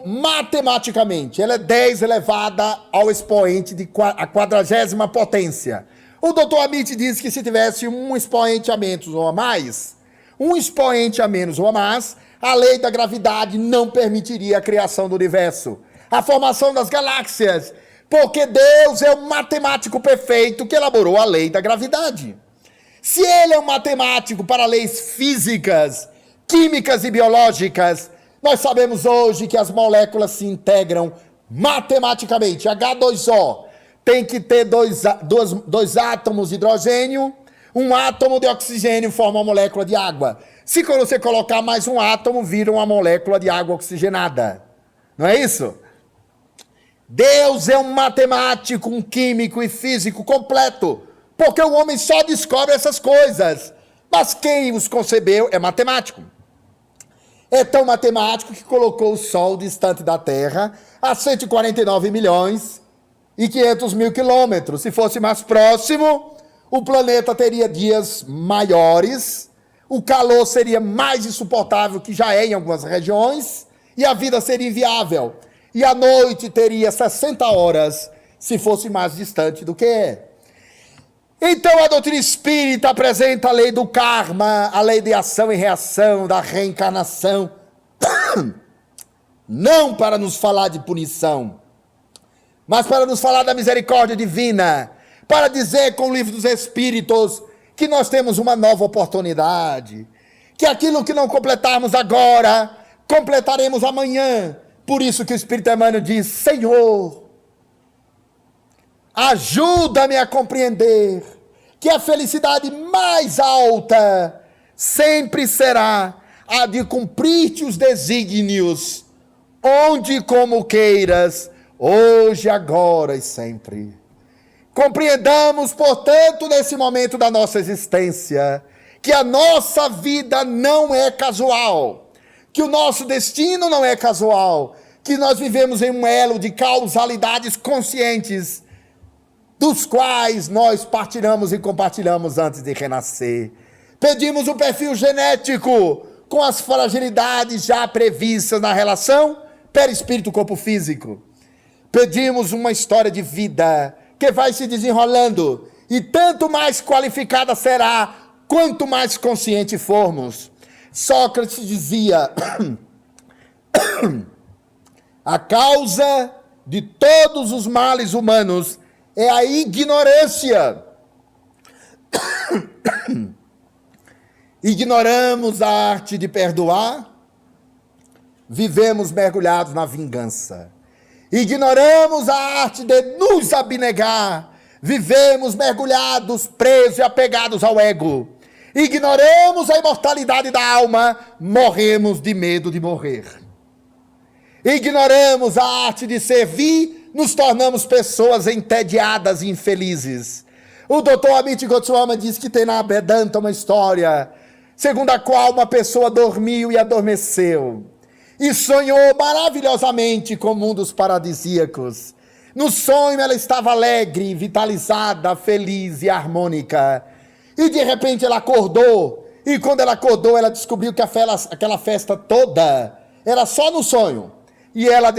A: matematicamente, ela é 10 elevada ao expoente a 40ª potência. O Dr. Amit diz que se tivesse um expoente a menos ou a mais, um expoente a menos ou a mais, a lei da gravidade não permitiria a criação do universo, a formação das galáxias, porque Deus é o matemático perfeito que elaborou a lei da gravidade. Se ele é um matemático para leis físicas, químicas e biológicas, nós sabemos hoje que as moléculas se integram matematicamente. H2O tem que ter dois átomos de hidrogênio, um átomo de oxigênio forma uma molécula de água. Se você colocar mais um átomo, vira uma molécula de água oxigenada. Não é isso? Deus é um matemático, um químico e físico completo, porque o homem só descobre essas coisas. Mas quem os concebeu é matemático. É tão matemático que colocou o Sol distante da Terra a 149 milhões e 500 mil quilômetros. Se fosse mais próximo, o planeta teria dias maiores, o calor seria mais insuportável, que já é em algumas regiões, e a vida seria inviável. E a noite teria 60 horas, se fosse mais distante do que é. Então a doutrina espírita apresenta a lei do karma, a lei de ação e reação, da reencarnação, não para nos falar de punição, mas para nos falar da misericórdia divina, para dizer com o livro dos Espíritos que nós temos uma nova oportunidade, que aquilo que não completarmos agora, completaremos amanhã. Por isso que o Espírito Emmanuel diz: Senhor, ajuda-me a compreender que a felicidade mais alta sempre será a de cumprir-te os desígnios, onde e como queiras, hoje, agora e sempre. Compreendamos, portanto, nesse momento da nossa existência, que a nossa vida não é casual, que o nosso destino não é casual, que nós vivemos em um elo de causalidades conscientes, dos quais nós partilhamos e compartilhamos antes de renascer. Pedimos um perfil genético com as fragilidades já previstas na relação perispírito-corpo físico. Pedimos uma história de vida que vai se desenrolando e tanto mais qualificada será quanto mais consciente formos. Sócrates dizia: a causa de todos os males humanos é a ignorância. Ignoramos a arte de perdoar, vivemos mergulhados na vingança. Ignoramos a arte de nos abnegar, vivemos mergulhados, presos e apegados ao ego. Ignoramos a imortalidade da alma, morremos de medo de morrer. Ignoramos a arte de servir, nos tornamos pessoas entediadas e infelizes. O Dr. Amit Goswami diz que tem na Vedanta uma história segundo a qual uma pessoa dormiu e adormeceu e sonhou maravilhosamente com mundos paradisíacos. No sonho ela estava alegre, vitalizada, feliz e harmônica. E de repente ela acordou, e quando ela acordou ela descobriu que aquela festa toda era só no sonho. E ela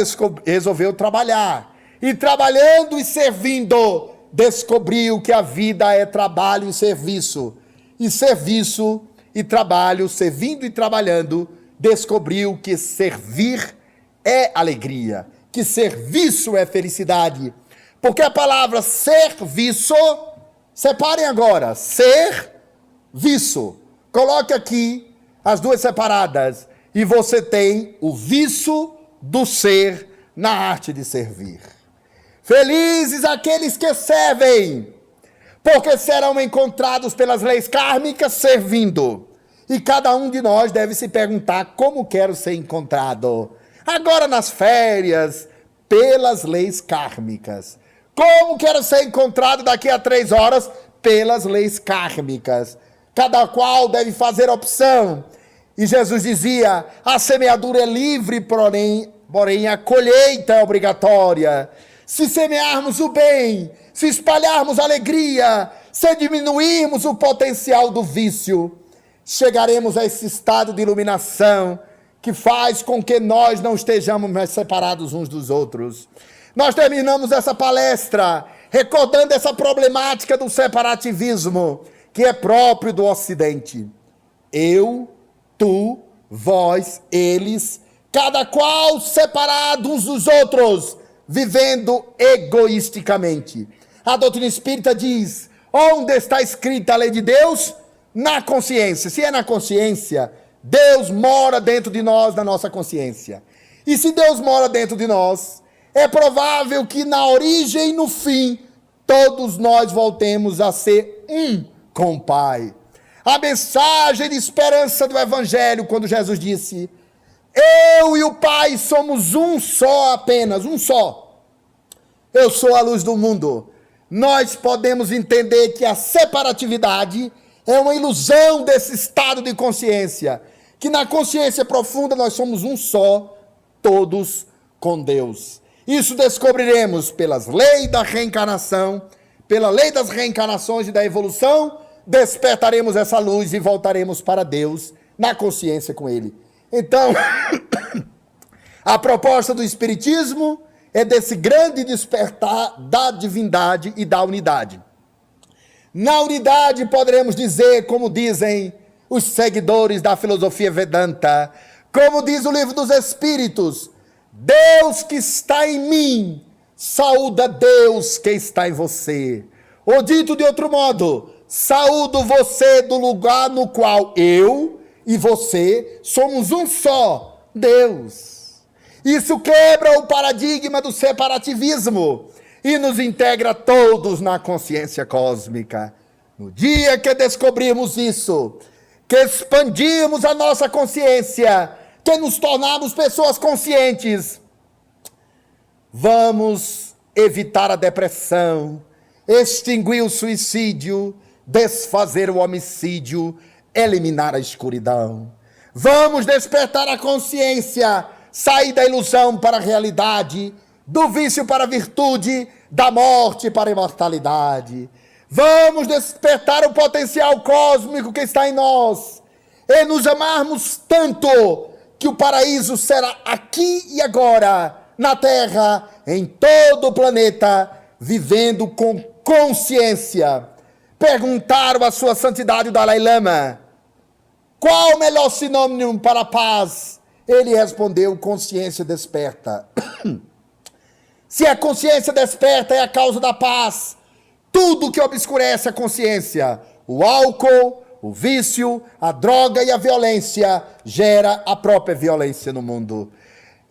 A: resolveu trabalhar. E trabalhando e servindo, descobriu que a vida é trabalho e serviço. E serviço e trabalho, servindo e trabalhando, descobriu que servir é alegria, que serviço é felicidade. Porque a palavra serviço, separem agora, serviço. Coloque aqui as duas separadas e você tem o viço do ser na arte de servir. Felizes aqueles que servem, porque serão encontrados pelas leis kármicas servindo. E cada um de nós deve se perguntar: como quero ser encontrado? Agora nas férias, pelas leis kármicas. Como quero ser encontrado daqui a 3 horas? Pelas leis kármicas. Cada qual deve fazer opção. E Jesus dizia: a semeadura é livre, porém a colheita é obrigatória. Se semearmos o bem, se espalharmos alegria, se diminuirmos o potencial do vício, chegaremos a esse estado de iluminação que faz com que nós não estejamos mais separados uns dos outros. Nós terminamos essa palestra recordando essa problemática do separativismo que é próprio do Ocidente. Eu, tu, vós, eles, cada qual separado uns dos outros, vivendo egoisticamente. A doutrina espírita diz: onde está escrita a lei de Deus? Na consciência. Se é na consciência, Deus mora dentro de nós, na nossa consciência. E se Deus mora dentro de nós, é provável que na origem e no fim, todos nós voltemos a ser um com o Pai. A mensagem de esperança do Evangelho, quando Jesus disse: eu e o Pai somos um só apenas, um só. Eu sou a luz do mundo. Nós podemos entender que a separatividade é uma ilusão desse estado de consciência, que na consciência profunda nós somos um só, todos com Deus. Isso descobriremos pelas leis da reencarnação, pela lei das reencarnações e da evolução, despertaremos essa luz e voltaremos para Deus na consciência com Ele. Então, a proposta do Espiritismo é desse grande despertar da divindade e da unidade. Na unidade poderemos dizer, como dizem os seguidores da filosofia Vedanta, como diz o Livro dos Espíritos: Deus que está em mim, saúda Deus que está em você. Ou dito de outro modo, saúdo você do lugar no qual eu e você somos um só, Deus. Isso quebra o paradigma do separativismo e nos integra todos na consciência cósmica. No dia que descobrimos isso, que expandimos a nossa consciência, que nos tornamos pessoas conscientes, vamos evitar a depressão, extinguir o suicídio, desfazer o homicídio, eliminar a escuridão. Vamos despertar a consciência, sair da ilusão para a realidade, do vício para a virtude, da morte para a imortalidade. Vamos despertar o potencial cósmico que está em nós e nos amarmos tanto que o paraíso será aqui e agora, na Terra, em todo o planeta, vivendo com consciência. Perguntaram a sua santidade o Dalai Lama: qual o melhor sinônimo para a paz? Ele respondeu: consciência desperta. Se a consciência desperta é a causa da paz, tudo que obscurece a consciência, o álcool, o vício, a droga e a violência, gera a própria violência no mundo.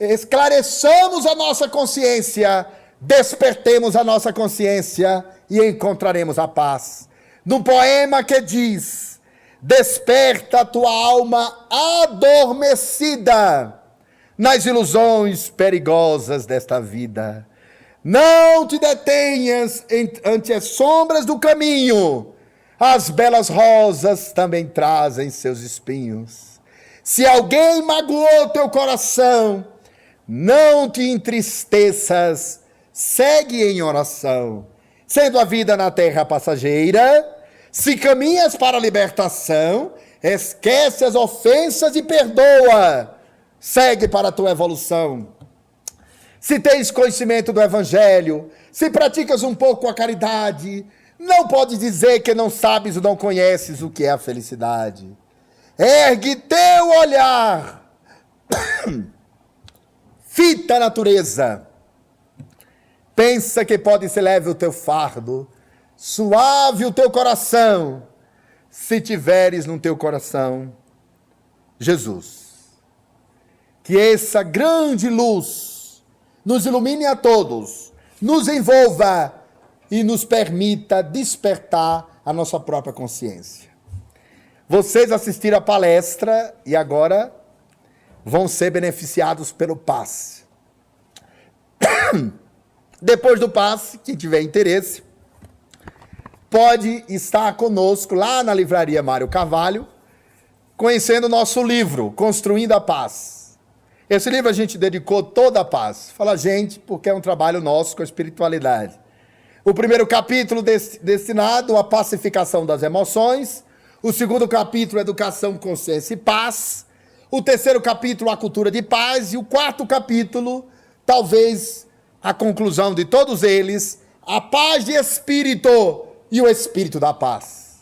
A: Esclareçamos a nossa consciência, despertemos a nossa consciência e encontraremos a paz. Num poema que diz: desperta a tua alma adormecida nas ilusões perigosas desta vida. Não te detenhas ante as sombras do caminho. As belas rosas também trazem seus espinhos. Se alguém magoou teu coração, não te entristeças, segue em oração. Sendo a vida na terra passageira, se caminhas para a libertação, esquece as ofensas e perdoa. Segue para a tua evolução. Se tens conhecimento do Evangelho, se praticas um pouco a caridade, não pode dizer que não sabes ou não conheces o que é a felicidade. Ergue teu olhar, fita a natureza. Pensa que pode ser leve o teu fardo, suave o teu coração, se tiveres no teu coração Jesus. Que essa grande luz nos ilumine a todos, nos envolva e nos permita despertar a nossa própria consciência. Vocês assistiram a palestra e agora vão ser beneficiados pelo passe. Depois do passe, quem tiver interesse, pode estar conosco lá na Livraria Mário Carvalho, conhecendo o nosso livro, Construindo a Paz. Esse livro a gente dedicou toda a paz. Fala gente, porque é um trabalho nosso com a espiritualidade. O primeiro capítulo destinado à pacificação das emoções. O segundo capítulo, Educação, Consciência e Paz. O terceiro capítulo, a cultura de paz. E o quarto capítulo, talvez a conclusão de todos eles, a paz de espírito e o espírito da paz.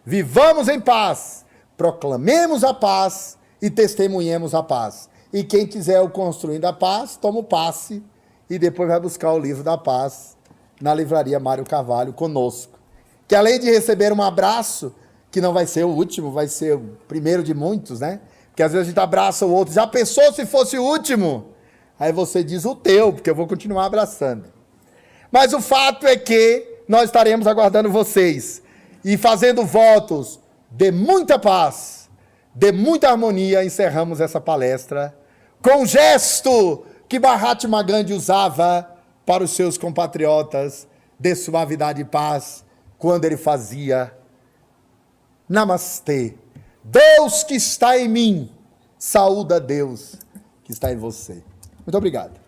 A: Vivamos em paz, proclamemos a paz e testemunhemos a paz. E quem quiser o Construindo a Paz, toma o passe e depois vai buscar o livro da paz na livraria Mário Carvalho conosco. Que além de receber um abraço, que não vai ser o último, vai ser o primeiro de muitos, né? Porque às vezes a gente abraça o outro, já pensou se fosse o último? Aí você diz o teu, porque eu vou continuar abraçando. Mas o fato é que nós estaremos aguardando vocês e fazendo votos de muita paz, de muita harmonia, encerramos essa palestra com o gesto que Mahatma Gandhi usava para os seus compatriotas de suavidade e paz, quando ele fazia Namastê. Deus que está em mim, saúda Deus que está em você. Muito obrigado.